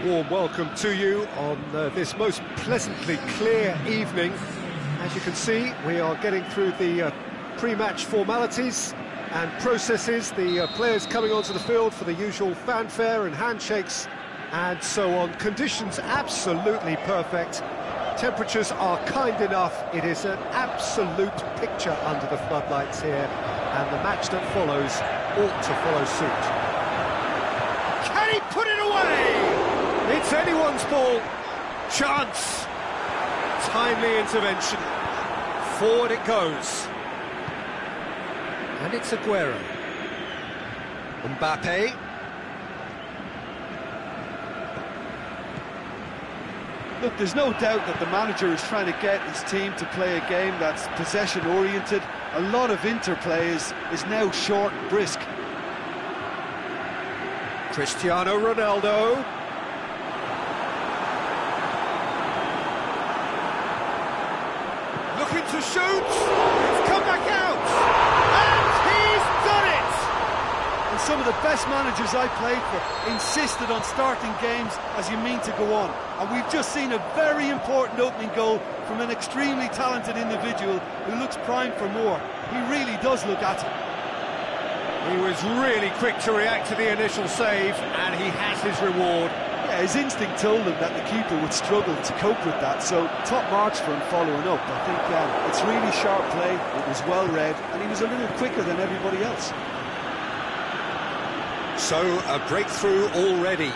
warm welcome to you on this most pleasantly clear evening. As you can see, we are getting through the pre-match formalities and processes, the players coming onto the field for the usual fanfare and handshakes and so on. Conditions absolutely perfect. Temperatures are kind enough. It is an absolute picture under the floodlights here, and the match that follows ought to follow suit. Can he put it away? It's anyone's ball. Chance. Timely intervention. Forward it goes. And it's Aguero. Mbappe. Look, there's no doubt that the manager is trying to get his team to play a game that's possession-oriented. A lot of interplay is now short and brisk. Cristiano Ronaldo. Looking to shoot. It's come back out. And he's done it. And some of the best managers I played for insisted on starting games as you mean to go on. And we've just seen a very important opening goal from an extremely talented individual who looks primed for more. He really does look at it. He was really quick to react to the initial save, and he has his reward. Yeah, his instinct told him that the keeper would struggle to cope with that, so top marks for him following up. I think it's really sharp play, it was well read, and he was a little quicker than everybody else. So, a breakthrough already.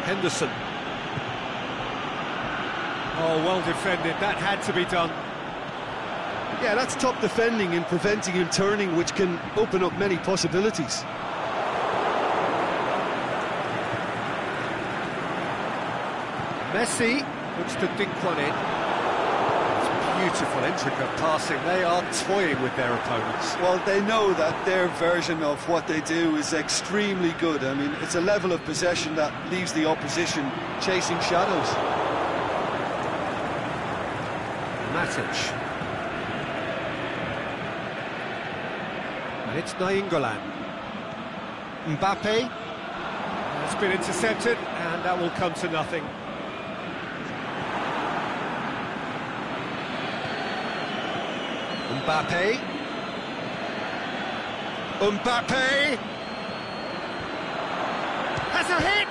Henderson. Oh, well defended, that had to be done. Yeah, that's top defending and preventing him turning, which can open up many possibilities. Messi looks to dink one in. It's beautiful, intricate passing. They are toying with their opponents. Well, they know that their version of what they do is extremely good. I mean, it's a level of possession that leaves the opposition chasing shadows. Matic. And it's Nainggolan. Mbappe. It's been intercepted, and that will come to nothing. Mbappe. Mbappe. Has a hit!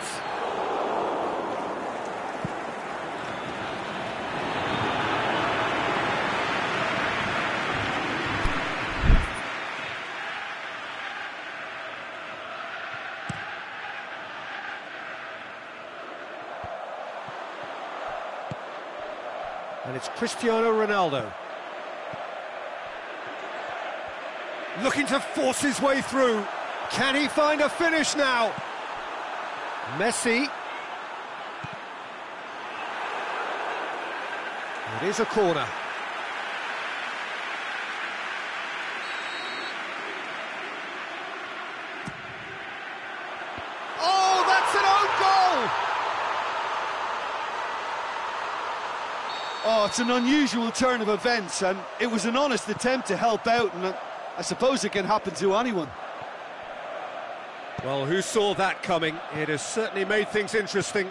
And it's Cristiano Ronaldo. Looking to force his way through. Can he find a finish now? Messi. It is a corner. Oh, that's an own goal! Oh, it's an unusual turn of events, and it was an honest attempt to help out, and I suppose it can happen to anyone. Well, who saw that coming? It has certainly made things interesting.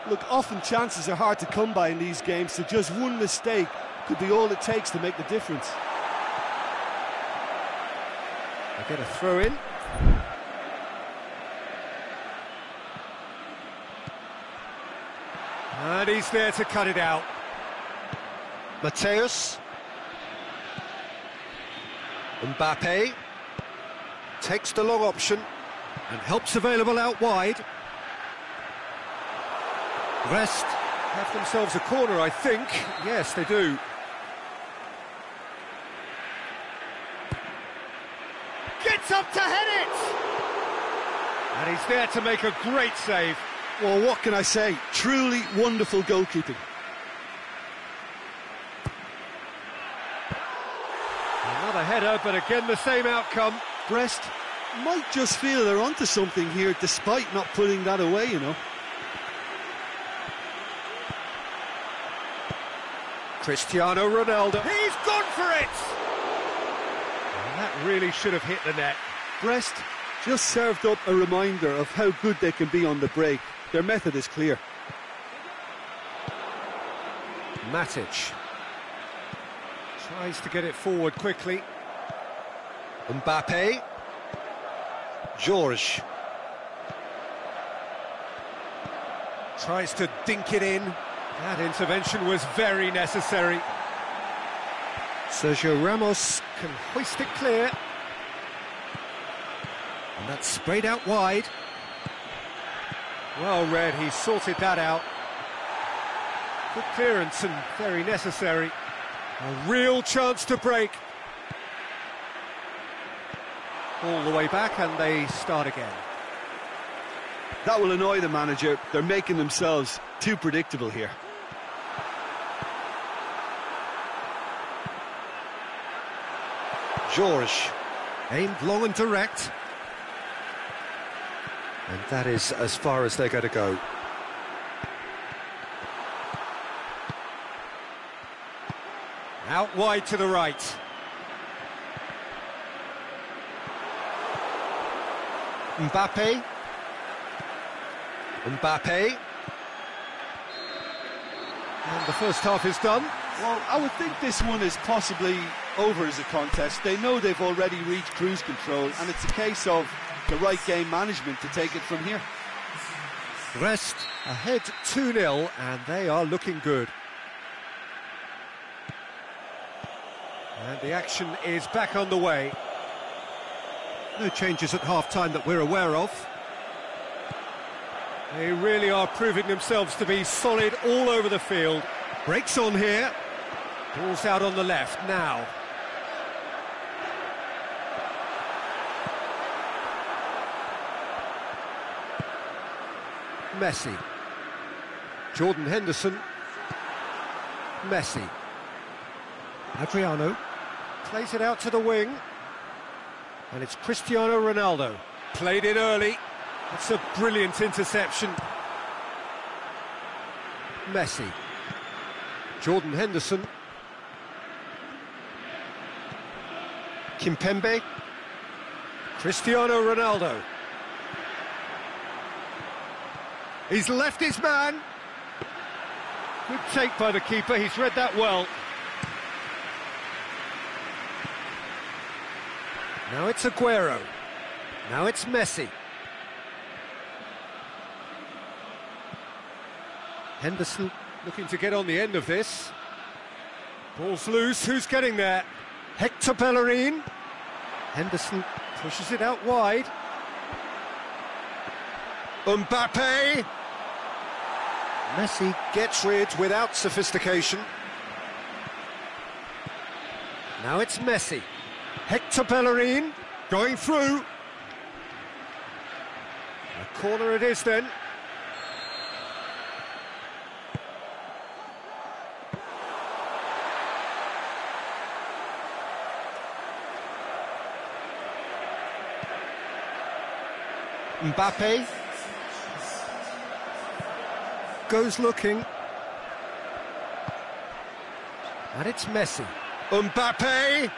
Look, often chances are hard to come by in these games, so just one mistake could be all it takes to make the difference. They get a throw in. And he's there to cut it out. Mateus. Mbappe takes the long option and helps available out wide. Brest have themselves a corner, I think. Yes, they do. Gets up to head it! And he's there to make a great save. Well, what can I say? Truly wonderful goalkeeping. Another header, but again the same outcome. Brest might just feel they're onto something here, despite not putting that away, you know. Cristiano Ronaldo. He's gone for it! And that really should have hit the net. Brest Just served up a reminder of how good they can be on the break. Their method is clear. Matic tries to get it forward quickly. Mbappe. George tries to dink it in. That intervention was very necessary. Sergio Ramos can hoist it clear. And that's sprayed out wide. Well read, he sorted that out. Good clearance and very necessary. A real chance to break. All the way back and they start again. That will annoy the manager. They're making themselves too predictable here. George, aimed long and direct. And that is as far as they're going to go. Out wide to the right. Mbappe. Mbappe. And the first half is done. Well, I would think this one is possibly over as a contest. They know they've already reached cruise control, and it's a case of the right game management to take it from here. Brest ahead 2-0, and they are looking good. And the action is back on the way. No changes at half-time that we're aware of. They really are proving themselves to be solid all over the field. Breaks on here. Ball's out on the left now. Messi. Jordan Henderson. Messi. Adriano. Plays it out to the wing. And it's Cristiano Ronaldo. Played it early. That's a brilliant interception. Messi. Jordan Henderson. Kimpembe. Cristiano Ronaldo. He's left his man. Good take by the keeper, he's read that well. Now it's Aguero. Now it's Messi. Henderson looking to get on the end of this. Ball's loose, who's getting there? Hector Bellerin. Henderson pushes it out wide. Mbappe. Messi gets rid without sophistication. Now it's Messi. Hector Bellerin going through. A corner it is then. Mbappe goes looking, and it's Messi. Mbappe,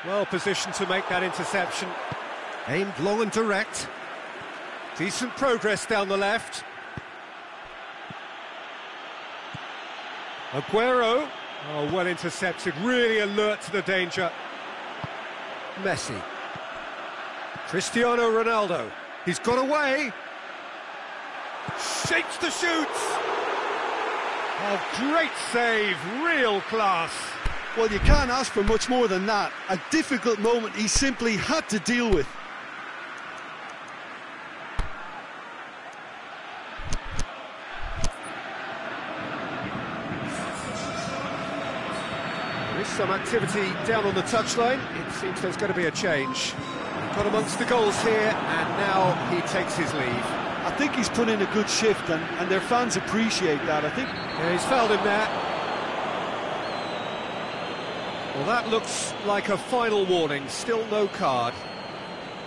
well positioned to make that interception. Aimed long and direct. Decent progress down the left. Aguero, oh, well intercepted, really alert to the danger. Messi. Cristiano Ronaldo, he's got away. Shakes the shoots. Oh, great save, real class. Well, you can't ask for much more than that. A difficult moment he simply had to deal with. There is some activity down on the touchline. It seems there's going to be a change. Got amongst the goals here, and now he takes his leave. I think he's put in a good shift, and their fans appreciate that, I think. Yeah, he's fouled him there. Well, that looks like a final warning, still no card.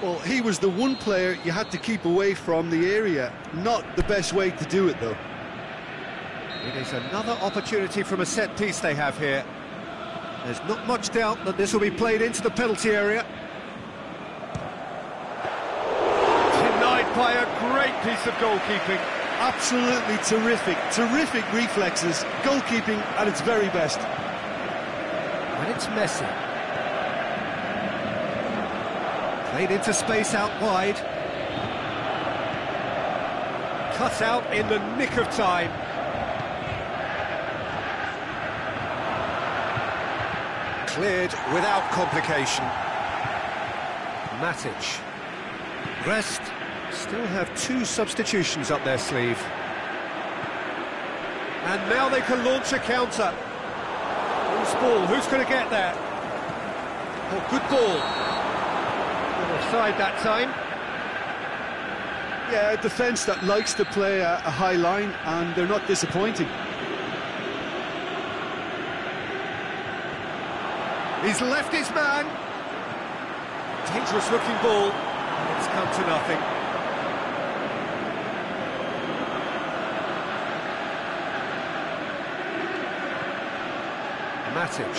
Well, he was the one player you had to keep away from the area. Not the best way to do it, though. It is another opportunity from a set piece they have here. There's not much doubt that this will be played into the penalty area. by a great piece of goalkeeping. Absolutely terrific reflexes, goalkeeping at its very best. And it's Messi. Played into space out wide. Cut out in the nick of time. Cleared without complication. Matic. Rest still have 2 substitutions up their sleeve. And now they can launch a counter. Who's ball? Who's going to get there? Oh, good ball. Not offside that time. Yeah, a defence that likes to play a high line, and they're not disappointing. He's left his man. Dangerous looking ball. It's come to nothing. Matic.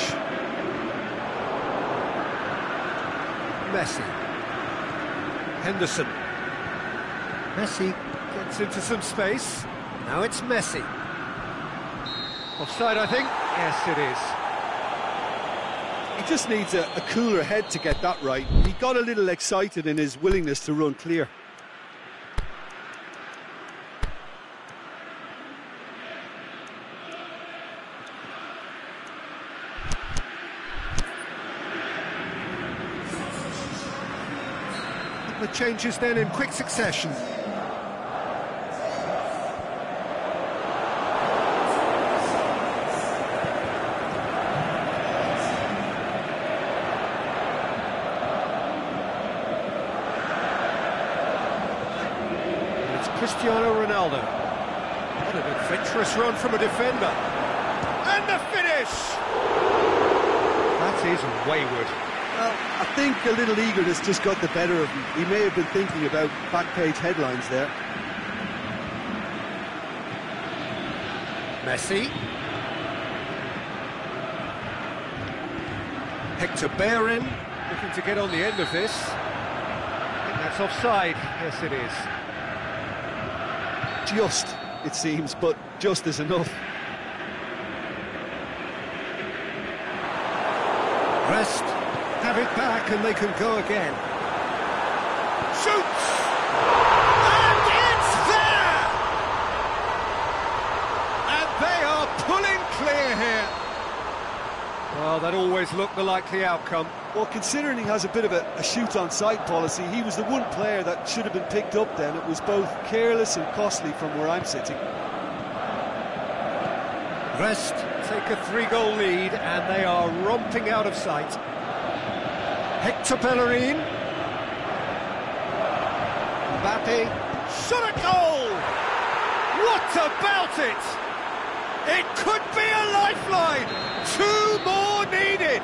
Messi. Henderson. Messi gets into some space. Now it's Messi. Offside, I think. Yes, it is. He just needs a cooler head to get that right. He got a little excited in his willingness to run clear. The changes then in quick succession. Cristiano Ronaldo. What an adventurous run from a defender. And the finish! That is wayward. Well, I think a little eagerness just got the better of him. He may have been thinking about back-page headlines there. Messi. Hector Bellerin looking to get on the end of this. I think that's offside. Yes, it is. Just, it seems, but just is enough. Rest, have it back and they can go again. Shoots! And it's there! And they are pulling clear here. Well, that always looked the likely outcome. Well, considering he has a bit of a shoot-on-sight policy, he was the one player that should have been picked up then. It was both careless and costly from where I'm sitting. Rest take a 3-goal lead and they are romping out of sight. Hector Bellerin. Mbappe. Shot a goal! What about it? It could be a lifeline! 2 more needed!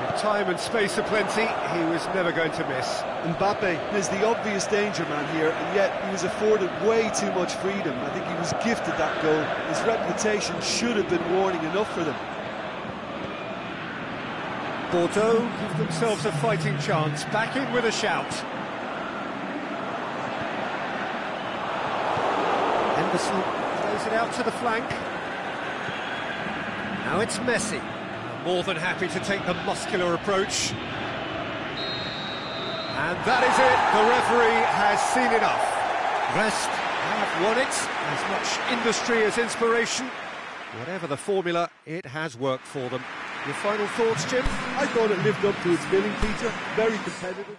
With time and space aplenty, he was never going to miss. Mbappe is the obvious danger man here, and yet he was afforded way too much freedom. I think he was gifted that goal. His reputation should have been warning enough for them. Bordeaux give themselves a fighting chance, back in with a shout. Henderson plays it out to the flank. Now it's Messi. More than happy to take the muscular approach. And that is it, the referee has seen enough. Rest have won it, as much industry as inspiration. Whatever the formula, it has worked for them. Your final thoughts, Jim? I thought it lived up to its billing, Peter. Very competitive.